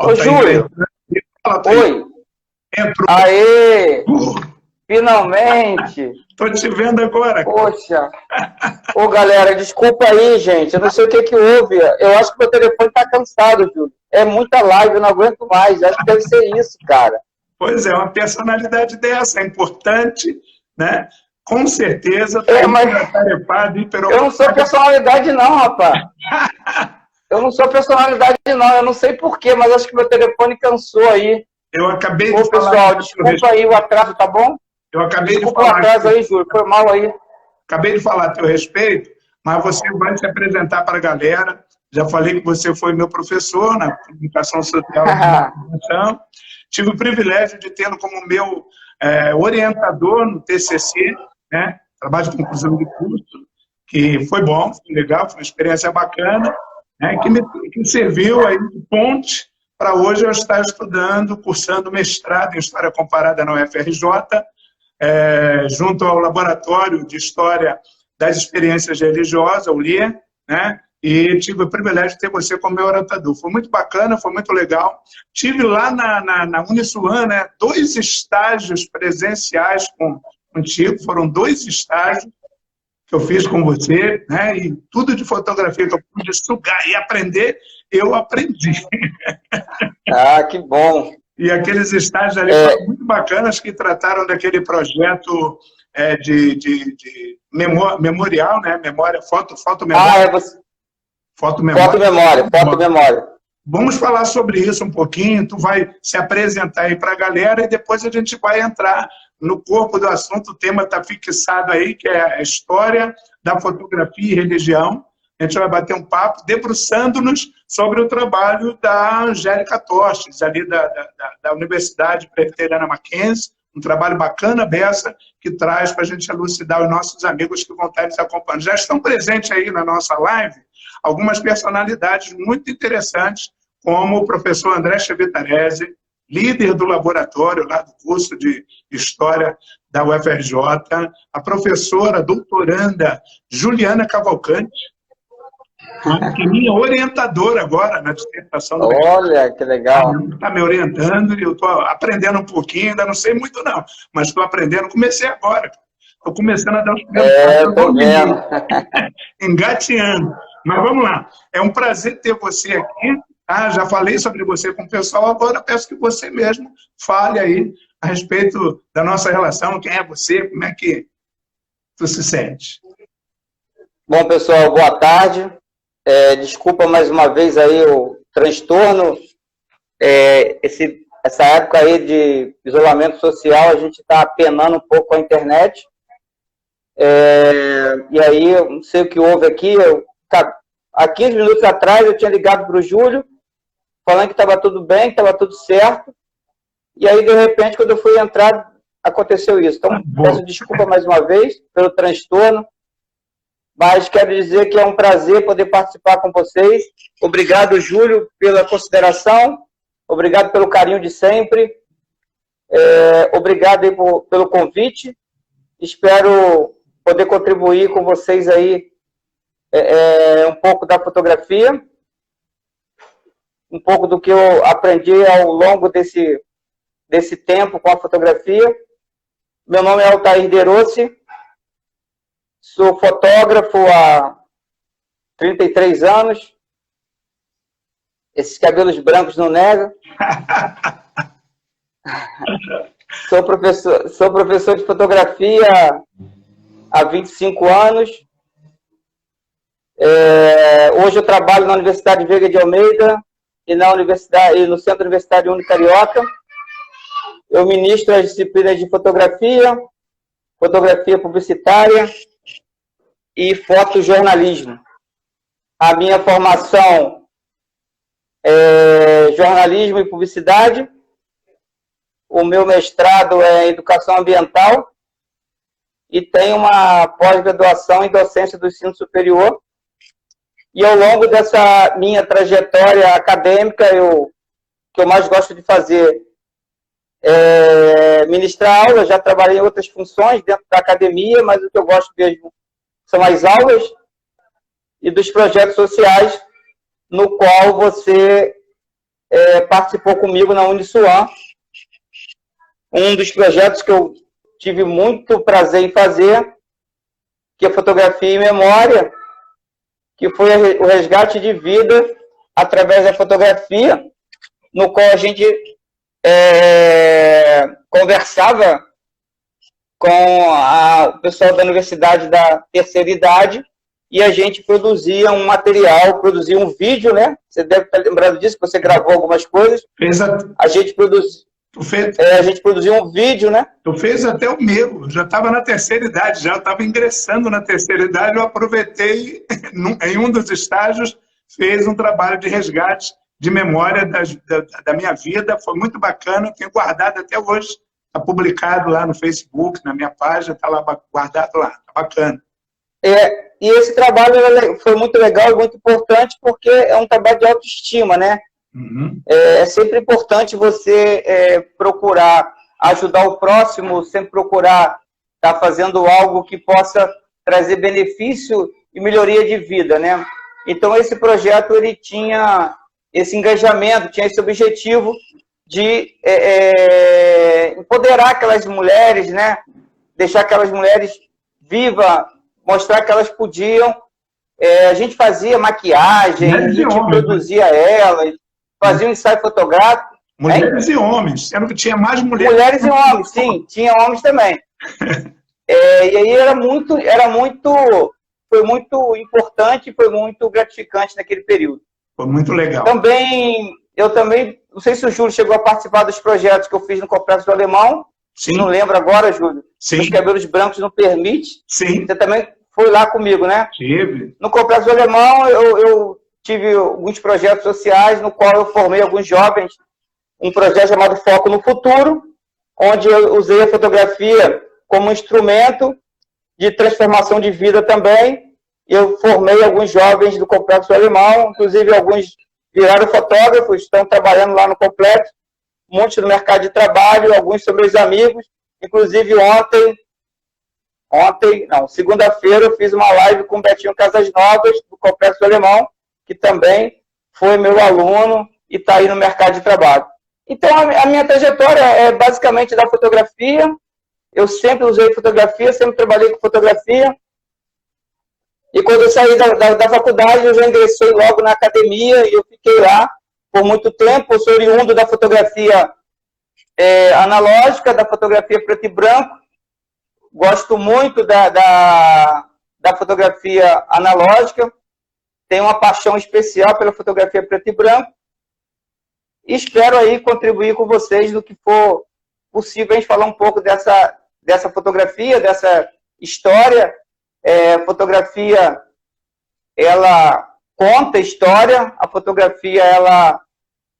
Ô, Júlio. Oi. Entrou. Aê! Finalmente! Tô te vendo agora. Poxa! Ô, galera, desculpa aí, gente. Eu não sei o que houve. Eu acho que meu telefone tá cansado, Júlio. É muita live, eu não aguento mais. Acho que deve ser isso, cara. Pois é, uma personalidade dessa é importante, né? Com certeza tá mas... atarefado, eu não sou personalidade não, rapaz. Eu não sou personalidade não. Eu não sei porquê, mas acho que meu telefone cansou aí. Eu acabei de falar... pessoal, desculpa aí o atraso, tá bom? Eu acabei desculpa de falar... o atraso aí, Júlio. Foi mal aí. Acabei de falar a teu respeito, mas você vai se apresentar para a galera. Já falei que você foi meu professor na comunicação social e tive o privilégio de tê-lo como meu orientador no TCC, né? Trabalho de conclusão de curso, que foi bom, foi legal, foi uma experiência bacana, né? que serviu aí de ponte para hoje eu estar estudando, cursando mestrado em História Comparada na UFRJ, junto ao Laboratório de História das Experiências Religiosas, o LIA, né? E tive o privilégio de ter você como meu orientador. Foi muito bacana, foi muito legal. Tive lá na Uniswan, né, 2 estágios presenciais contigo, foram 2 estágios que eu fiz com você, né, e tudo de fotografia que eu pude sugar e aprender, eu aprendi. Ah, que bom! E aqueles estágios ali foram muito bacanas, que trataram daquele projeto de memorial, né, fotomemória. Fotomemória. Vamos falar sobre isso um pouquinho, tu vai se apresentar aí para a galera e depois a gente vai entrar no corpo do assunto. O tema está fixado aí, que é a história da fotografia e religião. A gente vai bater um papo debruçando-nos sobre o trabalho da Angélica Tostes, ali da Universidade Presbiteriana Mackenzie, um trabalho bacana dessa, que traz para a gente elucidar os nossos amigos que vão estar nos acompanhando. Já estão presentes aí na nossa live algumas personalidades muito interessantes, como o professor André Chevitarese, líder do laboratório lá do curso de História da UFRJ, a professora doutoranda Juliana Cavalcante, que é minha orientadora agora na dissertação do Olha, que legal. Está me orientando e eu estou aprendendo um pouquinho, ainda não sei muito não, mas estou aprendendo, comecei agora. Estou começando a dar os primeiros passos, engateando. Mas vamos lá, é um prazer ter você aqui, tá? Já falei sobre você com o pessoal, agora peço que você mesmo fale aí a respeito da nossa relação, quem é você, como é que tu se sente. Bom, pessoal, boa tarde. Desculpa mais uma vez aí o transtorno, essa época aí de isolamento social, a gente está penando um pouco com a internet, e aí eu não sei o que houve aqui, há 15 minutos atrás eu tinha ligado para o Júlio, falando que estava tudo bem, que estava tudo certo, e aí de repente quando eu fui entrar, aconteceu isso. Então peço desculpa mais uma vez pelo transtorno, mas quero dizer que é um prazer poder participar com vocês. Obrigado, Júlio, pela consideração, obrigado pelo carinho de sempre, obrigado aí pelo convite, espero poder contribuir com vocês aí um pouco da fotografia, um pouco do que eu aprendi ao longo desse tempo com a fotografia. Meu nome é Altair Derossi, sou fotógrafo há 33 anos. Esses cabelos brancos não negam. Sou professor de fotografia há 25 anos. Hoje eu trabalho na Universidade Veiga de Almeida e no Centro Universitário Único Carioca. Eu ministro as disciplinas de fotografia, fotografia publicitária e fotojornalismo. A minha formação é jornalismo e publicidade. O meu mestrado é em educação ambiental e tenho uma pós-graduação em docência do ensino superior. E ao longo dessa minha trajetória acadêmica, o que eu mais gosto de fazer é ministrar aulas. Já trabalhei em outras funções dentro da academia, mas o que eu gosto mesmo são as aulas e dos projetos sociais, no qual você participou comigo na Uniswan. Um dos projetos que eu tive muito prazer em fazer, que é fotografia e memória, que foi o resgate de vida através da fotografia, no qual a gente conversava com o pessoal da Universidade da Terceira Idade, e a gente produzia um material, produzia um vídeo, né? Você deve estar lembrado disso, que você gravou algumas coisas. A gente produziu um vídeo, né? Tu fez até o meu, já estava na terceira idade, já estava ingressando na terceira idade, eu aproveitei, em um dos estágios, fez um trabalho de resgate de memória da minha vida, foi muito bacana, tenho guardado até hoje, está publicado lá no Facebook, na minha página, está lá guardado lá, está bacana. E esse trabalho foi muito legal e muito importante, porque é um trabalho de autoestima, né? Uhum. É sempre importante você procurar ajudar o próximo, sempre procurar estar fazendo algo que possa trazer benefício e melhoria de vida, né? Então, esse projeto, ele tinha esse engajamento, tinha esse objetivo de empoderar aquelas mulheres, né? Deixar aquelas mulheres vivas, mostrar que elas podiam. A gente fazia maquiagem, a gente produzia elas, fazia um ensaio fotográfico. Mulheres e homens, sendo que tinha mais mulheres. Mulheres e homens, sim, tinha homens também. E aí foi muito importante, foi muito gratificante naquele período. Foi muito legal. Eu também, não sei se o Júlio chegou a participar dos projetos que eu fiz no Complexo do Alemão. Sim. Não lembro agora, Júlio. Sim. Os cabelos brancos não permite. Sim. Você também foi lá comigo, né? Tive. No Complexo do Alemão, eu tive alguns projetos sociais, no qual eu formei alguns jovens, um projeto chamado Foco no Futuro, onde eu usei a fotografia como instrumento de transformação de vida também. Eu formei alguns jovens do Complexo Alemão, inclusive alguns viraram fotógrafos, estão trabalhando lá no complexo, muitos no mercado de trabalho, alguns são meus amigos. Inclusive segunda-feira eu fiz uma live com o Betinho Casas Novas, do Complexo Alemão, que também foi meu aluno e está aí no mercado de trabalho. Então, a minha trajetória é basicamente da fotografia. Eu sempre usei fotografia, sempre trabalhei com fotografia. E quando eu saí da faculdade, eu já ingressei logo na academia e eu fiquei lá por muito tempo. Eu sou oriundo da fotografia analógica, da fotografia preto e branco. Gosto muito da fotografia analógica. Tenho uma paixão especial pela fotografia preto e branco. E espero aí contribuir com vocês no que for possível, a gente falar um pouco dessa fotografia, dessa história. Fotografia, ela conta história, a fotografia, ela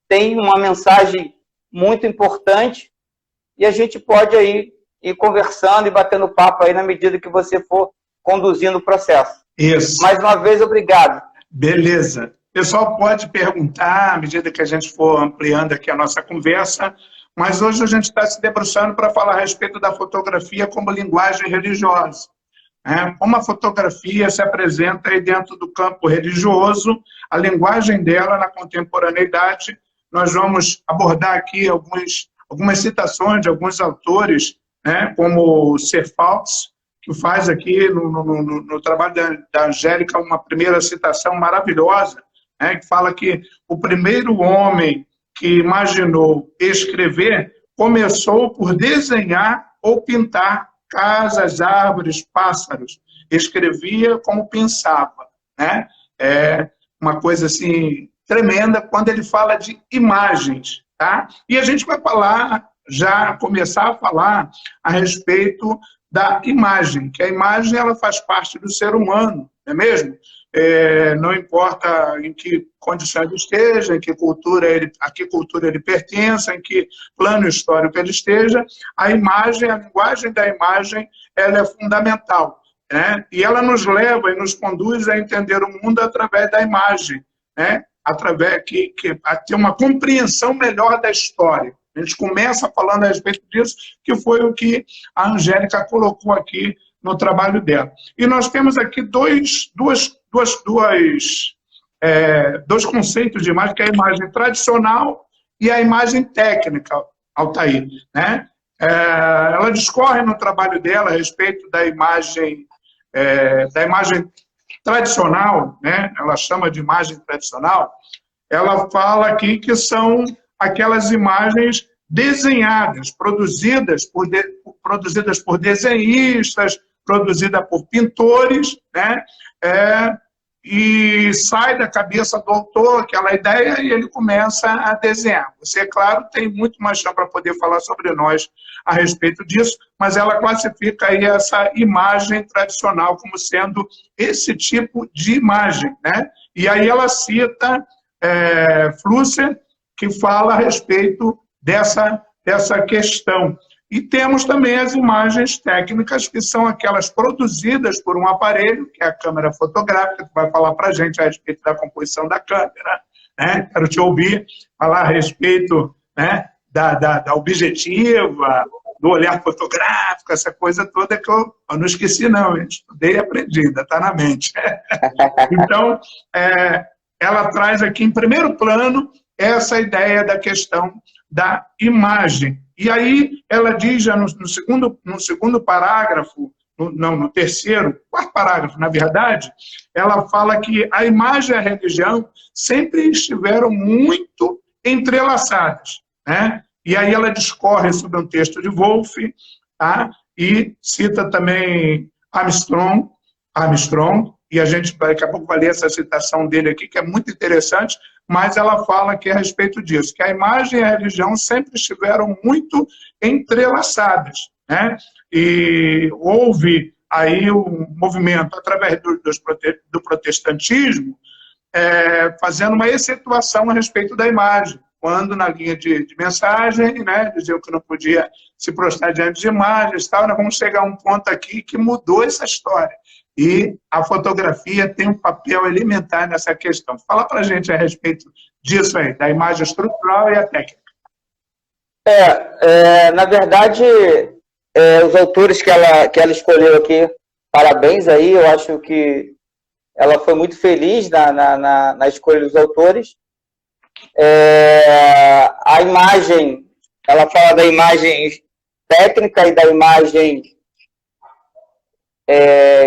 tem uma mensagem muito importante e a gente pode aí ir conversando e batendo papo aí na medida que você for conduzindo o processo. Isso. Mais uma vez, obrigado. Beleza. O pessoal pode perguntar à medida que a gente for ampliando aqui a nossa conversa, mas hoje a gente está se debruçando para falar a respeito da fotografia como linguagem religiosa. Como a fotografia se apresenta aí dentro do campo religioso, a linguagem dela na contemporaneidade. Nós vamos abordar aqui algumas citações de alguns autores, como Cephals, que faz aqui no trabalho da Angélica uma primeira citação maravilhosa, que fala que o primeiro homem que imaginou escrever começou por desenhar ou pintar casas, árvores, pássaros. Escrevia como pensava. É uma coisa assim tremenda quando ele fala de imagens. Tá? E a gente vai começar a falar a respeito da imagem, que a imagem ela faz parte do ser humano, não é mesmo? Não importa em que condição ele esteja, a que cultura ele pertença, em que plano histórico ele esteja, a linguagem da imagem, ela é fundamental, e ela nos leva e nos conduz a entender o mundo através da imagem, através a ter uma compreensão melhor da história. A gente começa falando a respeito disso, que foi o que a Angélica colocou aqui no trabalho dela. E nós temos aqui duas dois conceitos de imagem, que é a imagem tradicional e a imagem técnica, Altair, né? Ela discorre no trabalho dela a respeito da imagem tradicional, né? Ela chama de imagem tradicional. Ela fala aqui que são aquelas imagens desenhadas, produzidas por desenhistas, produzidas por pintores, né? E sai da cabeça do autor aquela ideia e ele começa a desenhar. Você, é claro, tem muito mais chão para poder falar sobre nós a respeito disso, mas ela classifica aí essa imagem tradicional como sendo esse tipo de imagem, né? E aí ela cita Flusser, que fala a respeito dessa questão. E temos também as imagens técnicas, que são aquelas produzidas por um aparelho, que é a câmera fotográfica, que vai falar para a gente a respeito da composição da câmera, né? Quero te ouvir falar a respeito, né, da objetiva, do olhar fotográfico, essa coisa toda que eu não esqueci, não. Eu estudei e aprendi, ainda está na mente. Então, ela traz aqui em primeiro plano essa ideia da questão da imagem. E aí ela diz já no segundo parágrafo, no terceiro, quarto parágrafo, na verdade, ela fala que a imagem e a religião sempre estiveram muito entrelaçadas, né? E aí ela discorre sobre um texto de Wolff, tá? E cita também Armstrong, e a gente daqui a pouco vai ler essa citação dele aqui, que é muito interessante, mas ela fala aqui a respeito disso, que a imagem e a religião sempre estiveram muito entrelaçadas, né? E houve aí um movimento, através do protestantismo, fazendo uma excetuação a respeito da imagem, quando na linha de mensagem, né, diziam que não podia se prostrar diante de imagens, tal, nós vamos chegar a um ponto aqui que mudou essa história. E a fotografia tem um papel elementar nessa questão. Fala para a gente a respeito disso aí, da imagem estrutural e a técnica. Na verdade, os autores que ela escolheu aqui, parabéns aí, eu acho que ela foi muito feliz na escolha dos autores. A imagem, ela fala da imagem técnica e da imagem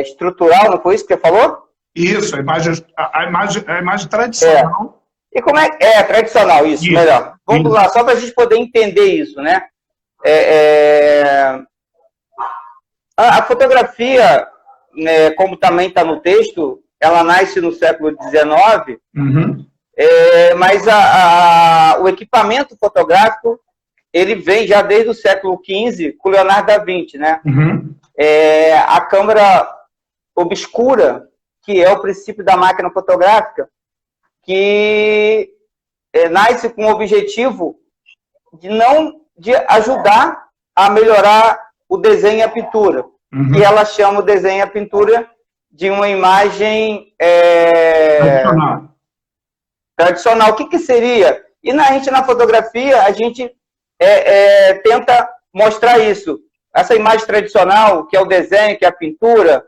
estrutural, não foi isso que você falou? Isso, a imagem tradicional. E como é? Tradicional, isso, melhor. Vamos lá, só para a gente poder entender isso, né? A fotografia, né, como também está no texto, ela nasce no século XIX, mas o equipamento fotográfico, ele vem já desde o século XV com Leonardo da Vinci, né? A câmera obscura, que é o princípio da máquina fotográfica, que nasce com o objetivo de ajudar a melhorar o desenho e a pintura. E ela chama o desenho e a pintura de uma imagem tradicional. O que seria? E na fotografia, a gente tenta mostrar isso. Essa imagem tradicional, que é o desenho, que é a pintura,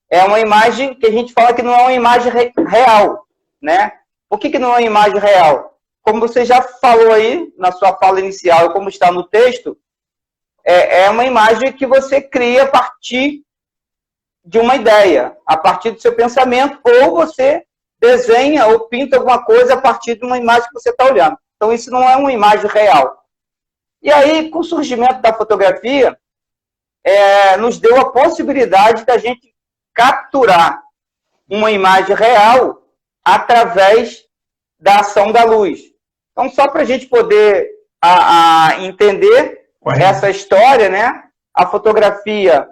é uma imagem que a gente fala que não é uma imagem real, né? Por que não é uma imagem real? Como você já falou aí, na sua fala inicial, como está no texto, é uma imagem que você cria a partir de uma ideia, a partir do seu pensamento, ou você desenha ou pinta alguma coisa a partir de uma imagem que você está olhando. Então, isso não é uma imagem real. E aí, com o surgimento da fotografia, nos deu a possibilidade da gente capturar uma imagem real através da ação da luz. Então, só para a gente poder entender essa história, né? A fotografia,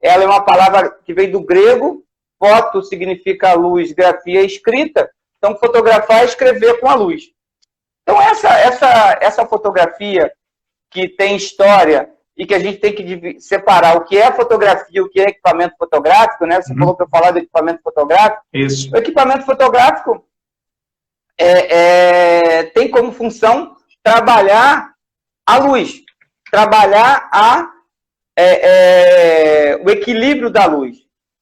ela é uma palavra que vem do grego, foto significa luz, grafia é escrita, então fotografar é escrever com a luz. Então, essa fotografia que tem história e que a gente tem que separar o que é fotografia e o que é equipamento fotográfico, né? Você falou para eu falar do equipamento fotográfico. Isso. O equipamento fotográfico tem como função trabalhar a luz, trabalhar o equilíbrio da luz.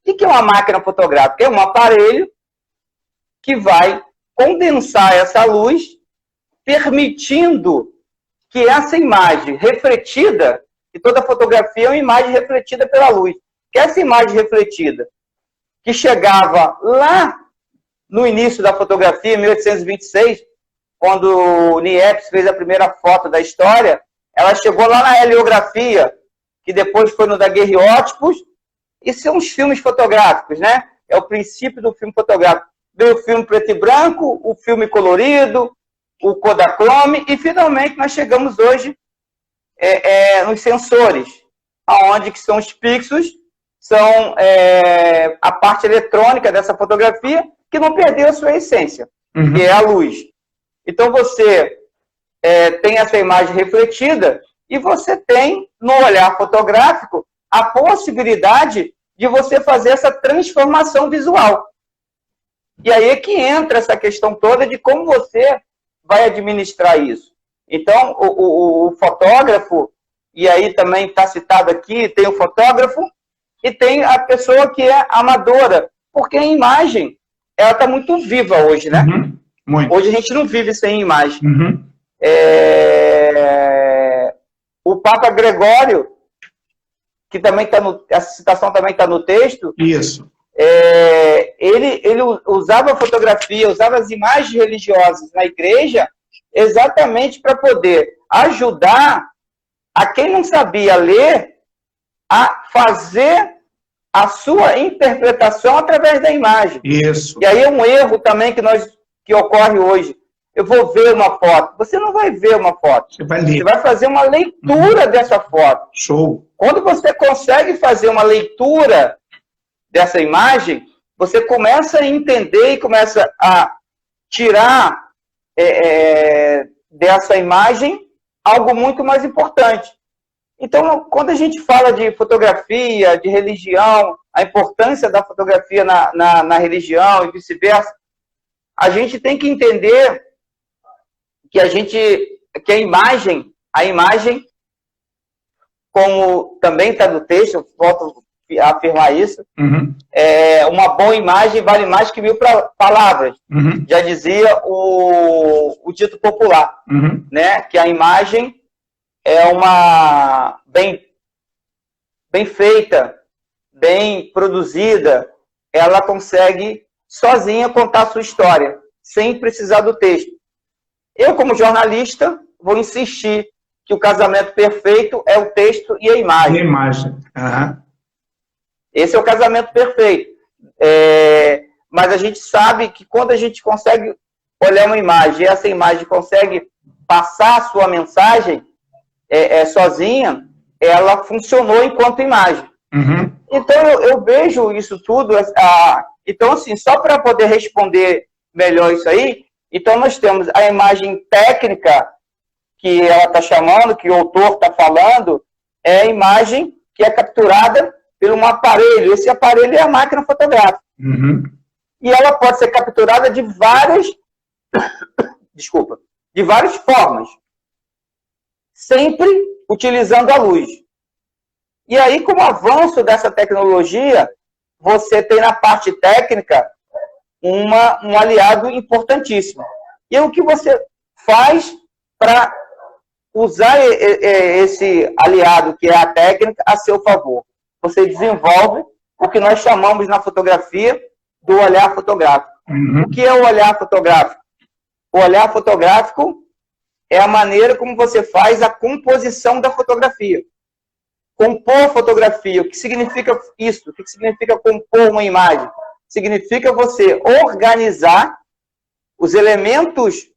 O que é uma máquina fotográfica? É um aparelho que vai condensar essa luz, permitindo que essa imagem refletida, e toda fotografia é uma imagem refletida pela luz, que essa imagem refletida, que chegava lá no início da fotografia, em 1826, quando o Niepce fez a primeira foto da história, ela chegou lá na heliografia, que depois foi no daguerreótipos, e são os filmes fotográficos, né? É o princípio do filme fotográfico. Veio o filme preto e branco, o filme colorido, o Kodachrome, e finalmente nós chegamos hoje nos sensores, aonde que são os pixels, são a parte eletrônica dessa fotografia, que não perdeu a sua essência, que é a luz. Então você tem essa imagem refletida, e você tem, no olhar fotográfico, a possibilidade de você fazer essa transformação visual. E aí é que entra essa questão toda de como você vai administrar isso. Então, o fotógrafo, e aí também está citado aqui, tem o fotógrafo e tem a pessoa que é amadora, porque a imagem, ela está muito viva hoje, né? Muito. Hoje a gente não vive sem imagem. O Papa Gregório, que também está essa citação também está no texto. Isso. Ele usava a fotografia, usava as imagens religiosas na igreja exatamente para poder ajudar a quem não sabia ler a fazer a sua interpretação através da imagem. Isso. E aí é um erro também que ocorre hoje. Eu vou ver uma foto. Você não vai ver uma foto. Você vai ler. Você vai fazer uma leitura dessa foto. Show. Quando você consegue fazer uma leitura dessa imagem, você começa a entender e começa a tirar dessa imagem algo muito mais importante. Então, quando a gente fala de fotografia, de religião, a importância da fotografia na religião e vice-versa, a gente tem que entender que a imagem, como também está no texto, eu volto a afirmar isso, uma boa imagem vale mais que 1000 palavras. Já dizia o dito popular, né? Que a imagem é uma bem feita, bem produzida, ela consegue sozinha contar a sua história, sem precisar do texto. Eu, como jornalista, vou insistir que o casamento perfeito é o texto e a imagem. E a imagem. Esse é o casamento perfeito. Mas a gente sabe que quando a gente consegue olhar uma imagem e essa imagem consegue passar a sua mensagem sozinha, ela funcionou enquanto imagem. Então, eu vejo isso tudo. Então, assim, só para poder responder melhor isso aí, então nós temos a imagem técnica, que ela está chamando, que o autor está falando, é a imagem que é capturada por um aparelho. Esse aparelho é a máquina fotográfica. E ela pode ser capturada de várias formas, sempre utilizando a luz. E aí, com o avanço dessa tecnologia, você tem na parte técnica um aliado importantíssimo. E o que você faz para usar esse aliado, que é a técnica, a seu favor? Você desenvolve o que nós chamamos na fotografia do olhar fotográfico. O que é o olhar fotográfico? O olhar fotográfico é a maneira como você faz a composição da fotografia. Compor fotografia, o que significa isso? O que significa compor uma imagem? Significa você organizar os elementos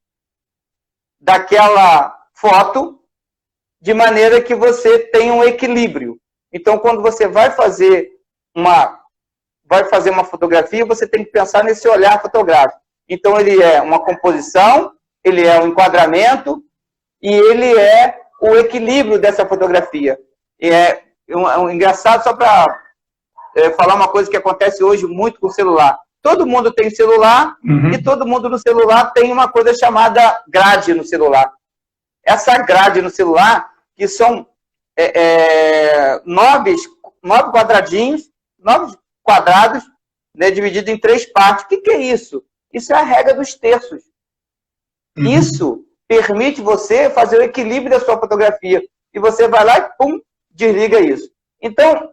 daquela foto de maneira que você tenha um equilíbrio. Então, quando você vai fazer uma fotografia, você tem que pensar nesse olhar fotográfico. Então, ele é uma composição, ele é um enquadramento e ele é o equilíbrio dessa fotografia. E é engraçado, só para falar uma coisa que acontece hoje muito com o celular. Todo mundo tem celular e todo mundo no celular tem uma coisa chamada grade no celular. Essa grade no celular, que são 9 quadradinhos, 9 quadrados, né, dividido em 3 partes. O que é isso? Isso é a regra dos terços. Isso permite você fazer o equilíbrio da sua fotografia. E você vai lá e, pum, desliga isso. Então,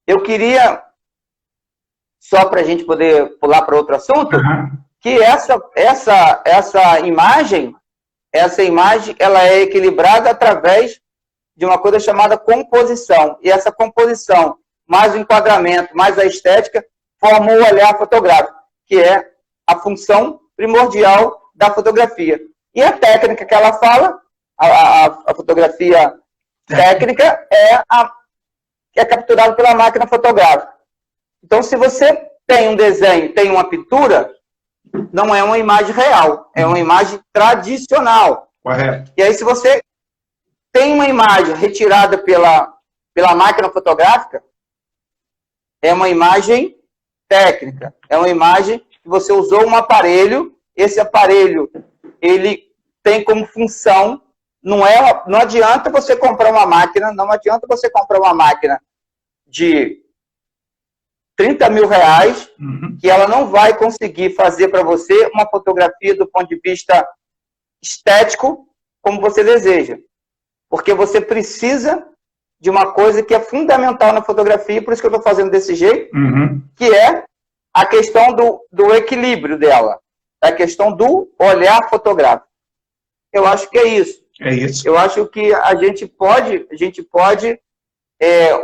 eu queria, só para a gente poder pular para outro assunto, que essa imagem, ela é equilibrada através de uma coisa chamada composição. E essa composição, mais o enquadramento, mais a estética, formam o olhar fotográfico, que é a função primordial da fotografia. E a técnica que ela fala, a fotografia técnica, é capturada pela máquina fotográfica. Então, se você tem um desenho, tem uma pintura, não é uma imagem real, é uma imagem tradicional. Correto. E aí, se você tem uma imagem retirada pela máquina fotográfica, é uma imagem técnica, é uma imagem que você usou um aparelho, esse aparelho, ele tem como função, não adianta você comprar uma máquina, de 30 mil reais, que ela não vai conseguir fazer para você uma fotografia do ponto de vista estético como você deseja. Porque você precisa de uma coisa que é fundamental na fotografia, por isso que eu estou fazendo desse jeito, que é a questão do equilíbrio dela, a questão do olhar fotográfico. Eu acho que é isso. É isso. Eu acho que a gente pode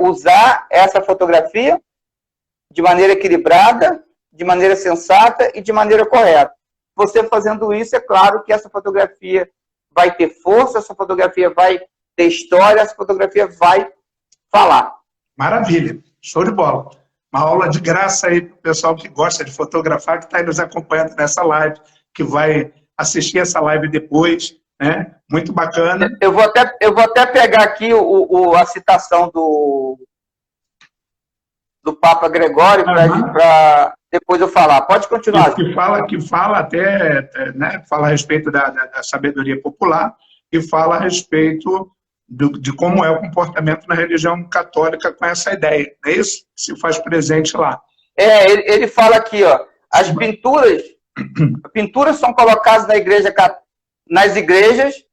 usar essa fotografia de maneira equilibrada, de maneira sensata e de maneira correta. Você fazendo isso, é claro que essa fotografia vai ter força, essa fotografia vai ter história, essa fotografia vai falar. Maravilha, show de bola. Uma aula de graça aí para o pessoal que gosta de fotografar, que está aí nos acompanhando nessa live, que vai assistir essa live depois, né? Muito bacana. Eu vou até pegar aqui a citação do Papa Gregório para depois eu falar. Pode continuar. Que fala até, né, fala a respeito da sabedoria popular e fala a respeito de como é o comportamento na religião católica com essa ideia. É isso que se faz presente lá. Ele fala aqui, ó, as pinturas são colocadas nas igrejas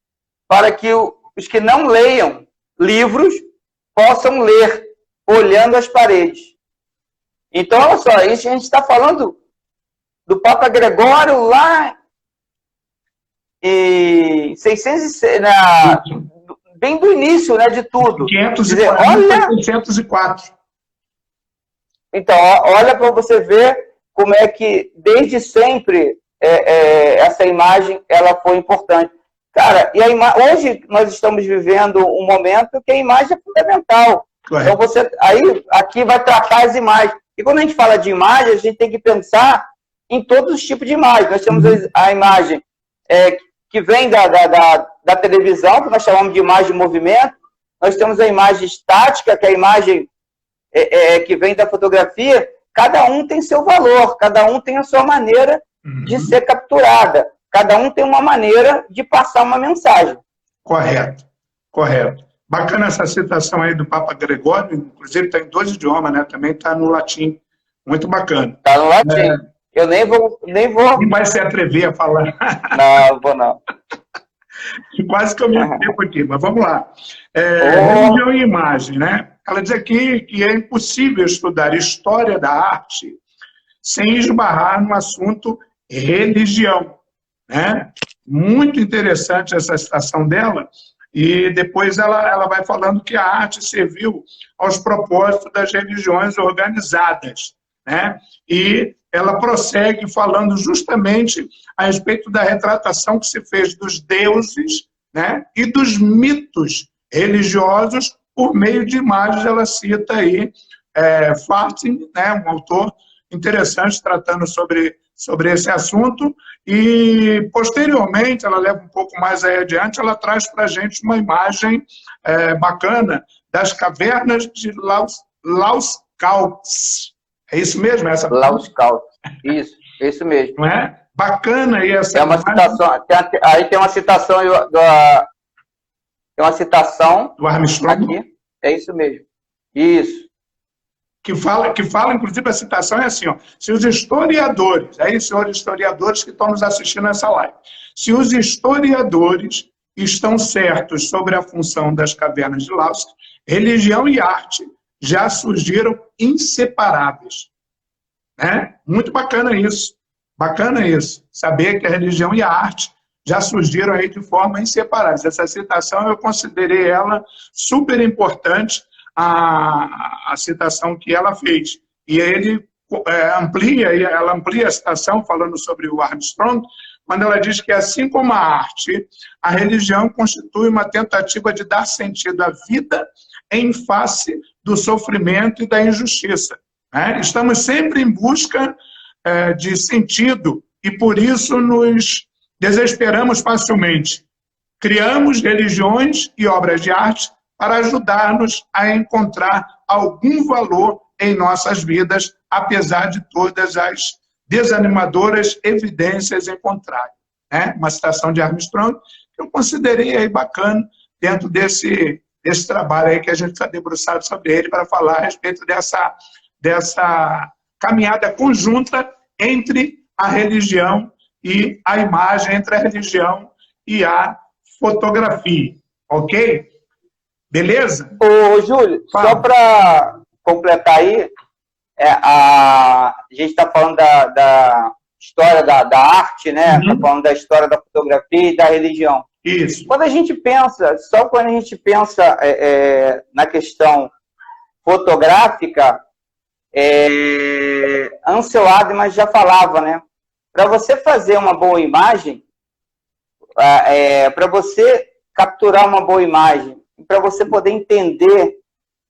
para que os que não leiam livros possam ler, olhando as paredes. Então, olha só, a gente está falando do Papa Gregório lá em 606, bem do início, né, de tudo. 604. Então, olha para você ver como é que, desde sempre, essa imagem ela foi importante. Cara, e hoje nós estamos vivendo um momento que a imagem é fundamental. Correto. Então, aqui vai tratar as imagens. E quando a gente fala de imagem, a gente tem que pensar em todos os tipos de imagens. Nós temos a imagem que vem da televisão, que nós chamamos de imagem de movimento. Nós temos a imagem estática, que é a imagem que vem da fotografia. Cada um tem seu valor, cada um tem a sua maneira de ser capturada. Cada um tem uma maneira de passar uma mensagem. Correto, correto. Bacana essa citação aí do Papa Gregório, inclusive está em 2 idiomas, né? Também está no latim. Muito bacana. Está no latim. Eu nem vou... Nem vai se atrever a falar. Não, vou não. Quase que eu me tempo aqui, mas vamos lá. Religião e imagem, né? Ela diz aqui que é impossível estudar história da arte sem esbarrar no assunto religião, né? Muito interessante essa citação dela. E depois ela vai falando que a arte serviu aos propósitos das religiões organizadas, né? E ela prossegue falando justamente a respeito da retratação que se fez dos deuses, né? E dos mitos religiosos por meio de imagens. Ela cita aí Farthing, né? Um autor interessante tratando sobre esse assunto, e posteriormente, ela leva um pouco mais aí adiante, ela traz para a gente uma imagem bacana das cavernas de Lauscalps. É isso mesmo? Lauscalps, isso mesmo. Não é? Bacana aí essa imagem. Citação, aí tem uma citação do Armstrong. Aqui, é isso mesmo. Isso. que fala, inclusive, a citação é assim, ó, se os historiadores, aí, senhores historiadores que estão nos assistindo nessa live, se os historiadores estão certos sobre a função das cavernas de Lascaux, religião e arte já surgiram inseparáveis. Né? Muito bacana isso. Bacana isso. Saber que a religião e a arte já surgiram aí de forma inseparável. Essa citação eu considerei ela super importante, a citação que ela fez. E ele ela amplia a citação falando sobre o Armstrong, quando ela diz que, assim como a arte, a religião constitui uma tentativa de dar sentido à vida em face do sofrimento e da injustiça. Né? Estamos sempre em busca de sentido e, por isso, nos desesperamos facilmente. Criamos religiões e obras de arte para ajudar-nos a encontrar algum valor em nossas vidas, apesar de todas as desanimadoras evidências em contrário. Né? Uma citação de Armstrong que eu considerei aí bacana dentro desse trabalho aí que a gente está debruçado sobre ele para falar a respeito dessa caminhada conjunta entre a religião e a imagem, entre a religião e a fotografia. Ok? Beleza? Ô, Júlio, só para completar aí, a gente está falando da história da arte, né? Está falando da história da fotografia e da religião. Isso. Quando a gente pensa na questão fotográfica, Ansel Adams já falava, né? Para você fazer uma boa imagem, para você capturar uma boa imagem, para você poder entender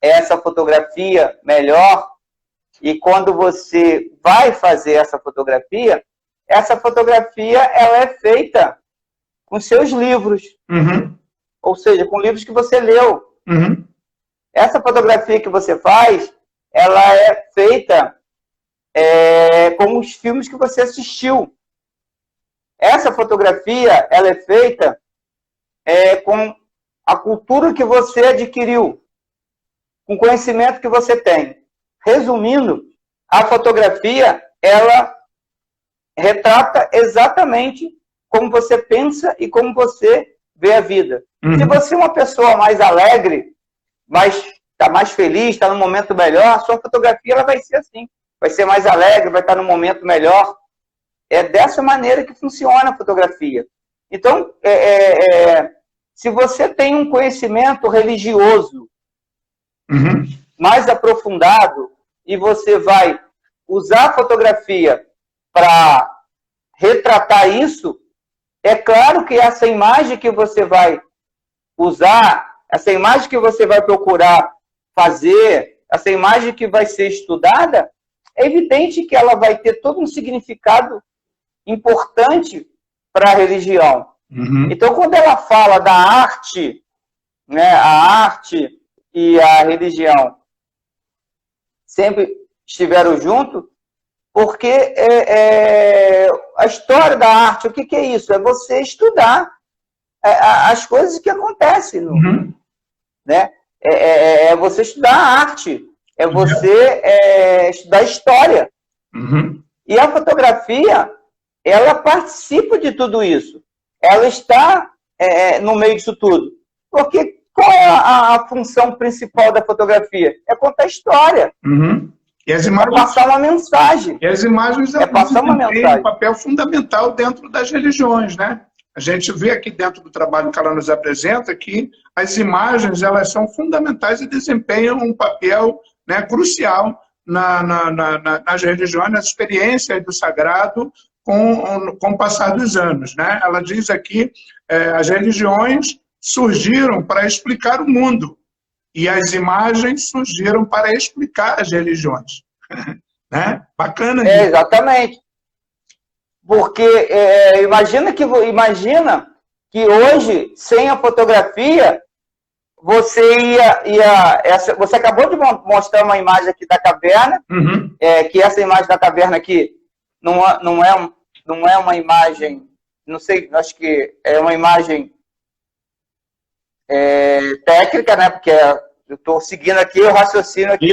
essa fotografia melhor, e quando você vai fazer essa fotografia ela é feita com seus livros. Ou seja, com livros que você leu. Essa fotografia que você faz, ela é feita com os filmes que você assistiu. Essa fotografia, ela é feita com a cultura que você adquiriu, com o conhecimento que você tem. Resumindo, a fotografia, ela retrata exatamente como você pensa e como você vê a vida. Se você é uma pessoa mais alegre, está mais feliz, está num momento melhor, a sua fotografia ela vai ser assim. Vai ser mais alegre, vai estar num momento melhor. É dessa maneira que funciona a fotografia. Então, se você tem um conhecimento religioso mais aprofundado e você vai usar a fotografia para retratar isso, é claro que essa imagem que você vai usar, essa imagem que você vai procurar fazer, essa imagem que vai ser estudada, é evidente que ela vai ter todo um significado importante para a religião. Então, quando ela fala da arte, né, a arte e a religião sempre estiveram juntos, porque a história da arte, o que é isso? É você estudar as coisas que acontecem. Né? É você estudar a arte, é você estudar a história. E a fotografia, ela participa de tudo isso. Ela está no meio disso tudo. Porque qual é a função principal da fotografia? É contar a história. E as imagens, é passar uma mensagem. E as imagens passar uma mensagem. Têm um papel fundamental dentro das religiões, né? A gente vê aqui dentro do trabalho que ela nos apresenta que as imagens elas são fundamentais e desempenham um papel, né, crucial nas religiões, nas experiências do sagrado com o passar dos anos. Né? Ela diz aqui as religiões surgiram para explicar o mundo e as imagens surgiram para explicar as religiões. Né? Bacana isso. Exatamente. Porque imagina que hoje, sem a fotografia, você você acabou de mostrar uma imagem aqui da caverna, que essa imagem da caverna aqui não é uma imagem, não sei, acho que é uma imagem técnica, né? Porque eu estou seguindo aqui o raciocínio aqui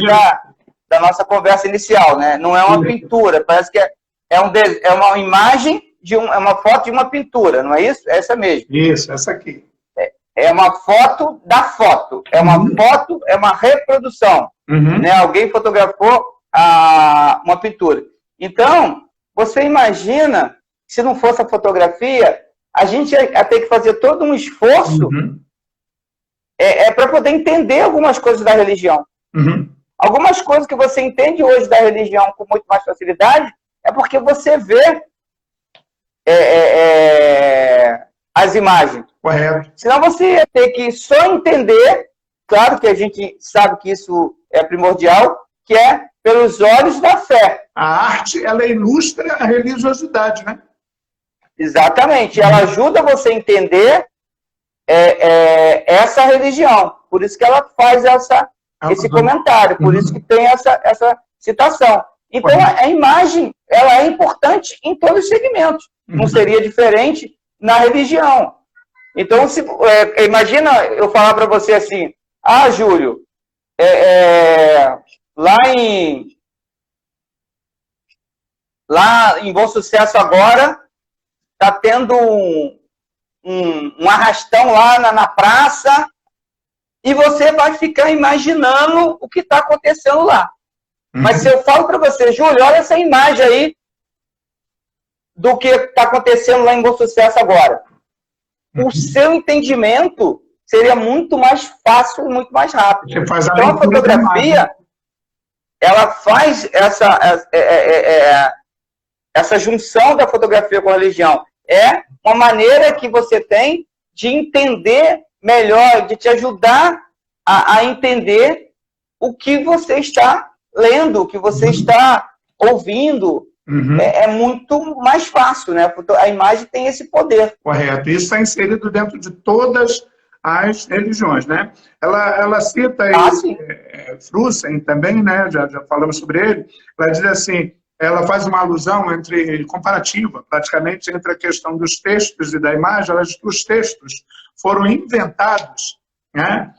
da nossa conversa inicial, né? Não é uma pintura, parece que é uma imagem, é uma foto de uma pintura, não é isso? É essa mesmo. Isso, essa aqui. É uma foto da foto. É uma foto, é uma reprodução. Né? Alguém fotografou uma pintura. Então, você imagina, se não fosse a fotografia, a gente ia ter que fazer todo um esforço para poder entender algumas coisas da religião. Algumas coisas que você entende hoje da religião com muito mais facilidade é porque você vê as imagens. Correto. Senão você ia ter que só entender, claro que a gente sabe que isso é primordial, que é pelos olhos da fé. A arte, ela ilustra a religiosidade, né? Exatamente. Ela ajuda você a entender essa religião. Por isso que ela faz esse comentário, por isso que tem essa citação. Então, a imagem, ela é importante em todos os segmentos. Não seria diferente na religião. Então, imagina eu falar para você assim, Júlio, lá em Bom Sucesso agora, está tendo um arrastão lá na praça, e você vai ficar imaginando o que está acontecendo lá. Mas se eu falo para você, Júlio, olha essa imagem aí do que está acontecendo lá em Bom Sucesso agora. O seu entendimento seria muito mais fácil e muito mais rápido. Então, a fotografia, ela faz essa junção da fotografia com a religião. É uma maneira que você tem de entender melhor, de te ajudar a entender o que você está lendo, o que você está ouvindo. É muito mais fácil, né? A imagem tem esse poder. Correto. Isso está inserido dentro de todas as religiões, né? Ela cita aí Frusen também, né? Já falamos sobre ele. Ela diz assim, ela faz uma alusão comparativa, praticamente, entre a questão dos textos e da imagem. Ela diz que os textos foram inventados, né,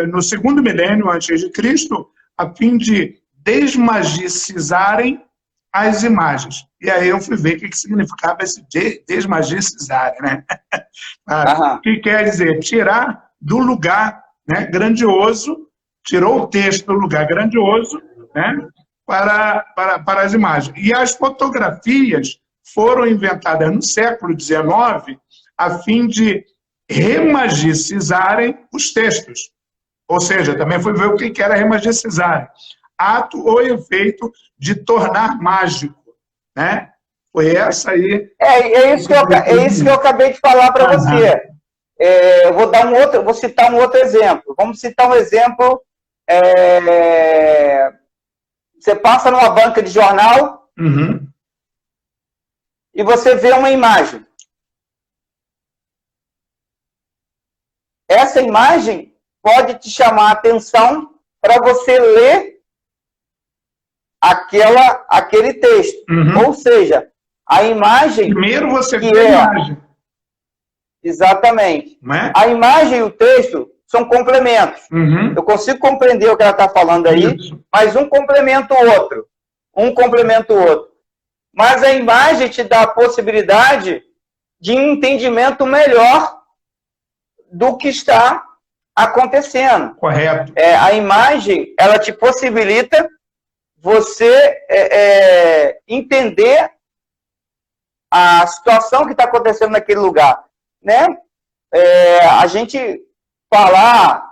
no segundo milênio antes de Cristo, a fim de desmagicizarem as imagens. E aí eu fui ver o que significava esse desmagicizarem, né? Que quer dizer tirar do lugar, né, grandioso, tirou o texto do lugar grandioso, né, para as imagens. E as fotografias foram inventadas no século XIX a fim de remagicizarem os textos. Ou seja, também foi ver o que era remagicizar. Ato ou efeito de tornar mágico, né? Foi essa aí. É isso que eu acabei de falar para você. Eu vou citar um outro exemplo. Vamos citar um exemplo. Você passa numa banca de jornal e você vê uma imagem. Essa imagem pode te chamar a atenção para você ler aquele texto. Ou seja, a imagem... Primeiro você vê a imagem. Exatamente. É? A imagem e o texto são complementos. Eu consigo compreender o que ela está falando aí, mas um complementa o outro. Um complementa o outro. Mas a imagem te dá a possibilidade de um entendimento melhor do que está acontecendo. Correto. A imagem, ela te possibilita você entender a situação que está acontecendo naquele lugar, né? A gente falar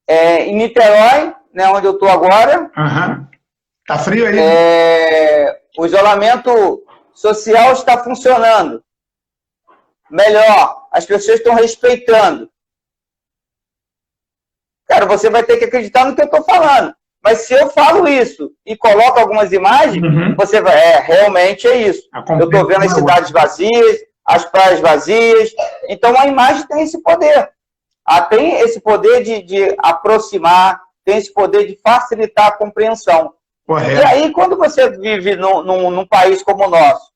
em Niterói, né, onde eu estou agora. Tá frio aí? O isolamento social está funcionando melhor, as pessoas estão respeitando. Cara, você vai ter que acreditar no que eu estou falando. Mas se eu falo isso e coloco algumas imagens, você vai... realmente é isso. Eu estou vendo as cidades vazias, as praias vazias. Então, a imagem tem esse poder. Tem esse poder de aproximar, tem esse poder de facilitar a compreensão. Correto. E aí, quando você vive num país como o nosso,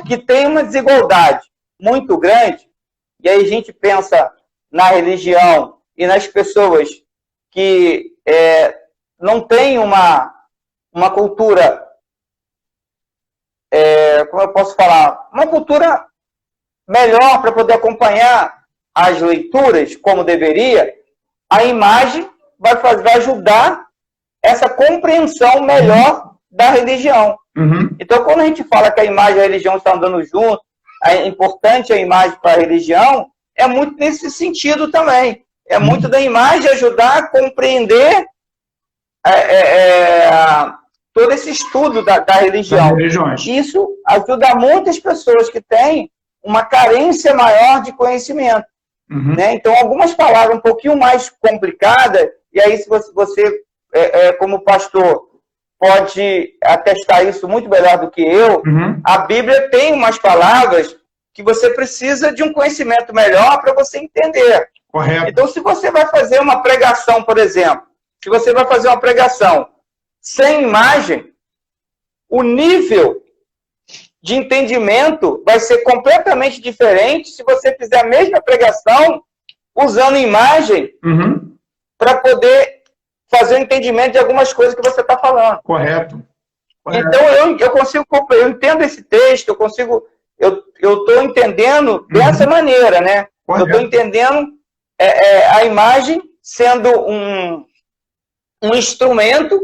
que tem uma desigualdade muito grande, e aí a gente pensa na religião e nas pessoas que não tem uma cultura, como eu posso falar, uma cultura melhor para poder acompanhar as leituras como deveria, a imagem vai ajudar essa compreensão melhor da religião. Então, quando a gente fala que a imagem e a religião estão andando junto, é importante a imagem para a religião, é muito nesse sentido também. É muito da imagem ajudar a compreender todo esse estudo da religião. Isso ajuda muitas pessoas que têm uma carência maior de conhecimento. Né? Então, algumas palavras um pouquinho mais complicadas, e aí se você como pastor, pode atestar isso muito melhor do que eu, a Bíblia tem umas palavras que você precisa de um conhecimento melhor para você entender. Correto. Então, se você vai fazer uma pregação, por exemplo, se você vai fazer uma pregação sem imagem, o nível de entendimento vai ser completamente diferente se você fizer a mesma pregação usando imagem para poder fazer o entendimento de algumas coisas que você está falando. Correto. Então, eu entendo esse texto, eu estou entendendo dessa maneira, né? Correto. Eu estou entendendo a imagem sendo um instrumento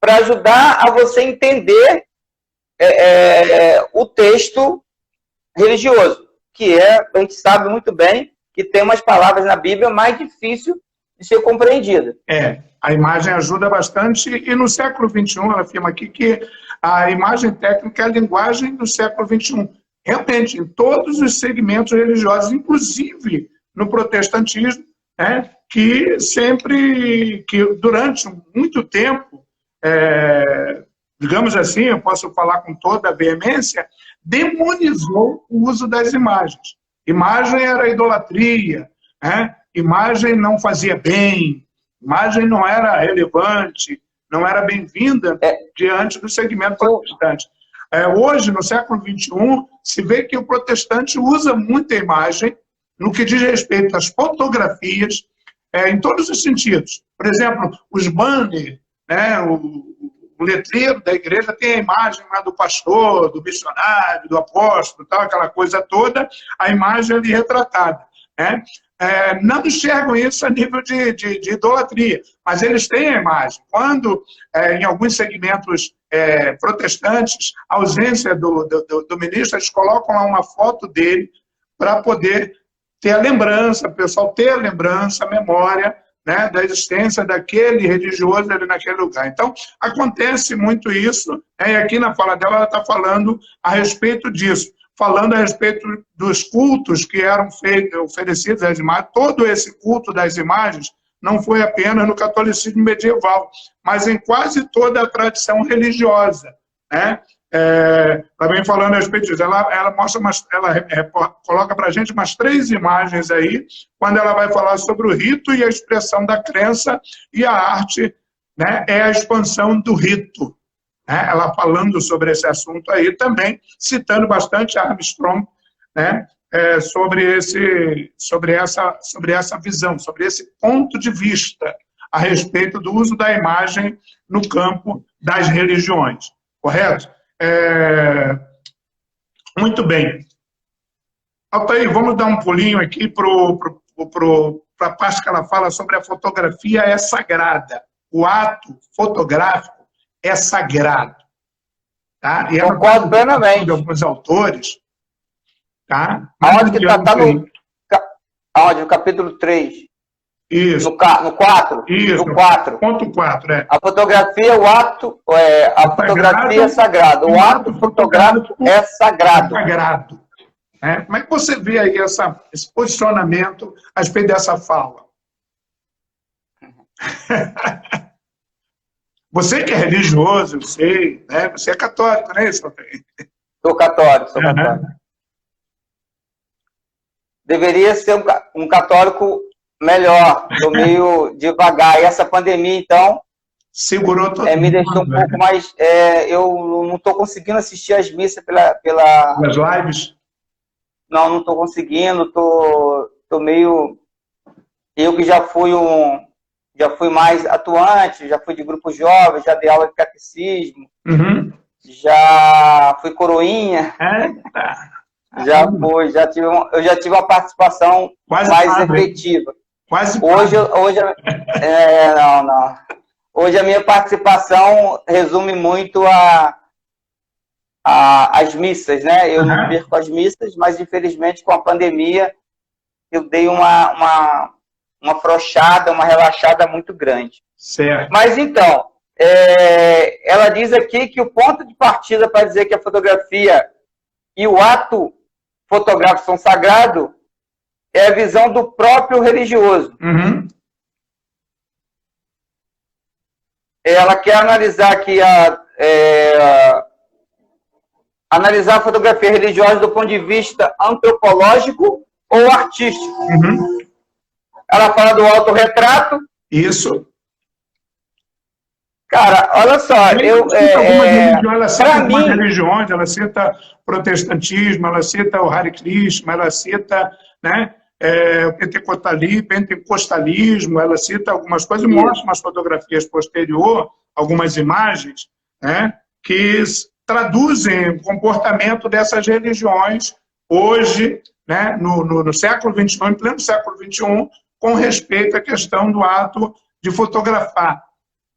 para ajudar a você entender o texto religioso, que a gente sabe muito bem que tem umas palavras na Bíblia mais difícil de ser compreendida. A imagem ajuda bastante, e no século XXI, ela afirma aqui que a imagem técnica é a linguagem do século XXI. Realmente, em todos os segmentos religiosos, inclusive no protestantismo, que durante muito tempo, digamos assim, eu posso falar com toda a veemência, demonizou o uso das imagens. Imagem era idolatria, imagem não fazia bem, imagem não era relevante, não era bem-vinda diante do segmento protestante. Hoje, no século XXI, se vê que o protestante usa muita imagem no que diz respeito às fotografias, em todos os sentidos. Por exemplo, os banners, o letreiro da igreja tem a imagem lá do pastor, do missionário, do apóstolo, tal, aquela coisa toda, a imagem ali retratada. Não enxergam isso a nível de idolatria, mas eles têm a imagem. Quando, em alguns segmentos protestantes, a ausência do ministro, eles colocam lá uma foto dele para poder ter a lembrança, o pessoal ter a lembrança, a memória, da existência daquele religioso ali naquele lugar. Então, acontece muito isso, e aqui na fala dela ela está falando a respeito disso, falando a respeito dos cultos que eram oferecidos às imagens. Todo esse culto das imagens não foi apenas no catolicismo medieval, mas em quase toda a tradição religiosa. Ela vem falando a respeito disso. Ela mostra coloca para a gente umas 3 imagens aí, quando ela vai falar sobre o rito e a expressão da crença, e a arte é a expansão do rito. Ela falando sobre esse assunto aí também, citando bastante Armstrong, sobre essa visão, sobre esse ponto de vista a respeito do uso da imagem no campo das religiões. Correto? Muito bem. Altair, vamos dar um pulinho aqui para a parte que ela fala sobre a fotografia é sagrada. O ato fotográfico é sagrado. Tá? E ela concordo plenamente. De alguns autores. Tá? Aonde que está no capítulo 3? Isso. No 4? Isso. No 4. Ponto 4, A fotografia, a fotografia é sagrada. O ato fotográfico é sagrado. Sagrado. Como é que você vê aí esse posicionamento a respeito dessa fala? Você que é religioso, eu sei, você é católico, não é isso? Sou católico, sou católico. Deveria ser um católico melhor, tô meio devagar. E essa pandemia, então, segurou todo me deixou um pouco mais... eu não estou conseguindo assistir as missas pelas lives? Não estou conseguindo, tô meio... Eu que já fui já fui mais atuante, já fui de grupo jovem, já dei aula de catecismo, já fui coroinha. Eu já tive uma participação quase mais efetiva. Quase hoje não. Hoje a minha participação resume muito as missas, né? Eu não perco as missas, mas infelizmente com a pandemia eu dei uma afrouxada, uma relaxada muito grande. Certo. Mas então, ela diz aqui que o ponto de partida para dizer que a fotografia e o ato fotográfico são sagrados é a visão do próprio religioso. Ela quer analisar aqui analisar a fotografia religiosa do ponto de vista antropológico ou artístico. Ela fala do autorretrato. Isso. Cara, olha só, ela cita algumas religiões, ela cita protestantismo, ela cita o Hare Krishna, ela cita, né, pentecostalismo, ela cita algumas coisas e mostra umas fotografias posterior, algumas imagens, né, que traduzem o comportamento dessas religiões hoje, né, no século XXI, em pleno século XXI, com respeito à questão do ato de fotografar,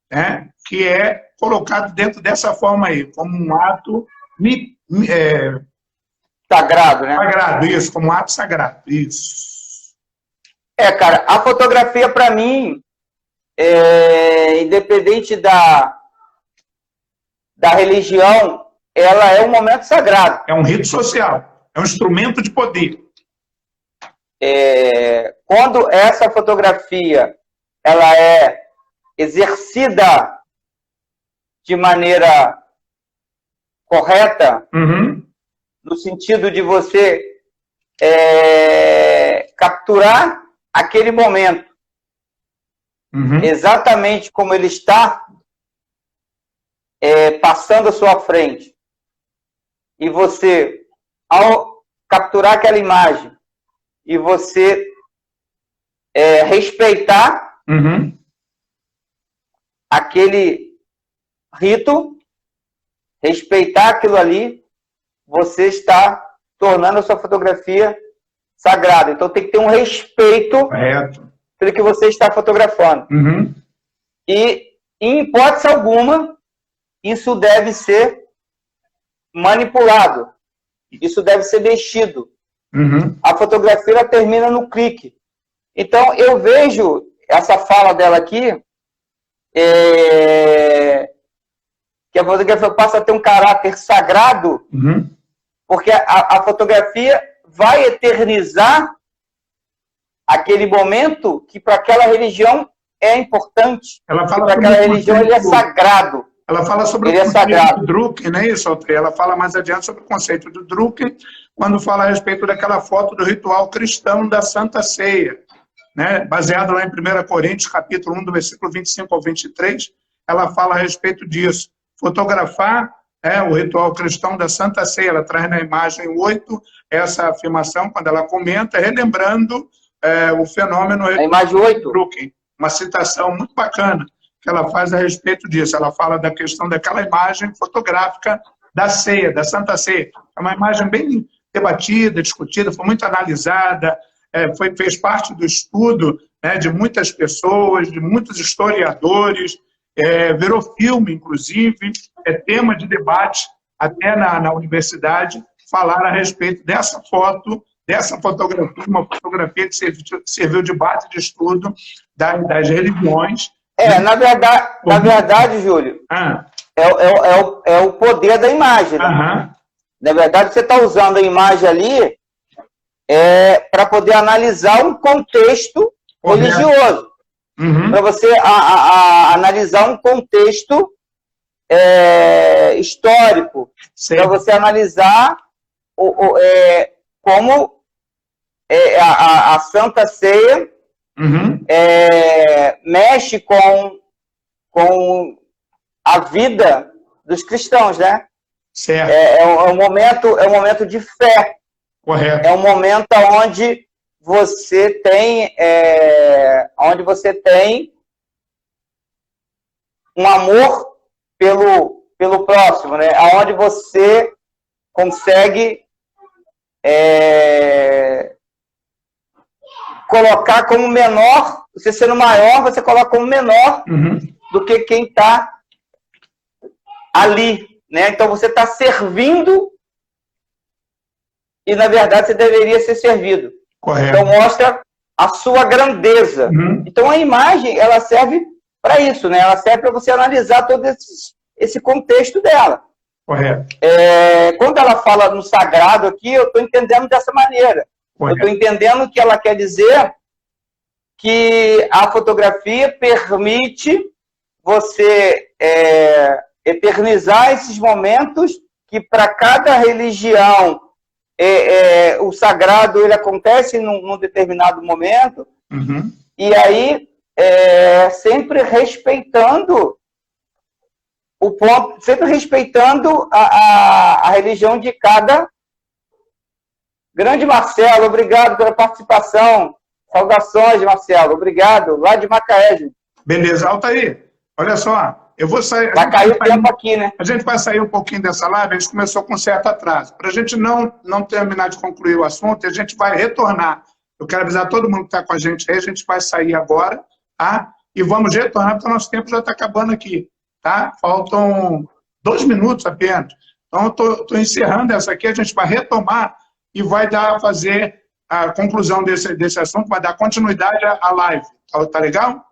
né, que é colocado dentro dessa forma aí, como um ato sagrado, né? Sagrado, isso, como um ato sagrado, isso. Cara, a fotografia para mim, independente da religião, ela é um momento sagrado. É um rito social, é um instrumento de poder. Quando essa fotografia ela é exercida de maneira correta, no sentido de você capturar aquele momento exatamente como ele está passando à sua frente, e você, ao capturar aquela imagem, e você respeitar aquele rito, respeitar aquilo ali, você está tornando a sua fotografia sagrada. Então tem que ter um respeito pelo que você está fotografando. E, em hipótese alguma, isso deve ser manipulado. Isso deve ser mexido. A fotografia ela termina no clique. Então eu vejo essa fala dela aqui, que a fotografia passa a ter um caráter sagrado, porque a fotografia vai eternizar aquele momento que para aquela religião é importante. Para aquela religião ele é sagrado. Ela fala sobre o conceito do Druckmann, não é isso, Altrê? Ela fala mais adiante sobre o conceito do Druckmann, quando fala a respeito daquela foto do ritual cristão da Santa Ceia, né? Baseado lá em 1 Coríntios, capítulo 1, do versículo 25 ao 23, ela fala a respeito disso. Fotografar o ritual cristão da Santa Ceia, ela traz na imagem 8 essa afirmação, quando ela comenta, relembrando o fenômeno... A imagem 8. Druckmann, uma citação muito bacana que ela faz a respeito disso. Ela fala da questão daquela imagem fotográfica da ceia, da Santa Ceia. É uma imagem bem debatida, discutida, foi muito analisada, fez parte do estudo, né, de muitas pessoas, de muitos historiadores, virou filme, inclusive, tema de debate até na universidade, falar a respeito dessa foto, dessa fotografia, uma fotografia que serviu de base de estudo das religiões. Na verdade, Júlio, é o poder da imagem. Né? Na verdade, você está usando a imagem ali para poder analisar um contexto religioso. Para você analisar um contexto histórico. Para você analisar como a Santa Ceia mexe com a vida dos cristãos, né? Certo. É um momento de fé. Correto. É um momento onde você tem um amor pelo próximo, né? Onde você consegue colocar como menor, você sendo maior, você coloca como menor do que quem está ali, né? Então você está servindo e, na verdade, você deveria ser servido. Correto. Então mostra a sua grandeza. Então a imagem, ela serve para isso, né? Ela serve para você analisar todo esse contexto dela. Correto. Quando ela fala no sagrado aqui, eu estou entendendo dessa maneira. Correto. Eu estou entendendo que ela quer dizer que a fotografia permite você eternizar esses momentos que, para cada religião, o sagrado ele acontece num determinado momento, e aí sempre respeitando o ponto, sempre respeitando a religião de cada. Grande Marcelo, obrigado pela participação. Saudações, Marcelo, obrigado. Lá de Macaé, gente. Beleza, Altair, olha só, eu vou sair... Vai cair o tempo aqui, né? A gente vai sair um pouquinho dessa live, a gente começou com certo atraso. Para a gente não terminar de concluir o assunto, a gente vai retornar. Eu quero avisar todo mundo que está com a gente aí, a gente vai sair agora, tá? E vamos retornar, porque o nosso tempo já está acabando aqui, tá? Faltam 2 minutos apenas. Então, eu estou encerrando essa aqui, a gente vai retomar e vai fazer a conclusão desse assunto, vai dar continuidade à live. Tá legal?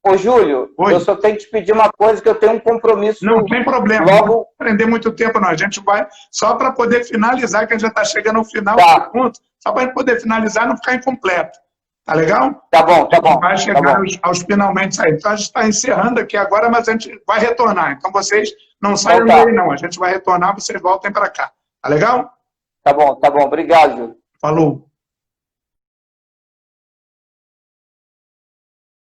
Ô, Júlio, eu só tenho que te pedir uma coisa, que eu tenho um compromisso. Não tem problema, logo... não vou prender muito tempo, não. A gente vai, só para poder finalizar, que a gente já está chegando ao final do ponto, só para a gente poder finalizar e não ficar incompleto. Tá legal? Tá bom, tá bom. Vai chegar aos finalmente aí. Então, a gente está encerrando aqui agora, mas a gente vai retornar. Então, vocês não saiam daí, não. A gente vai retornar, vocês voltem para cá. Tá legal? Tá bom. Obrigado, Júlio. Falou.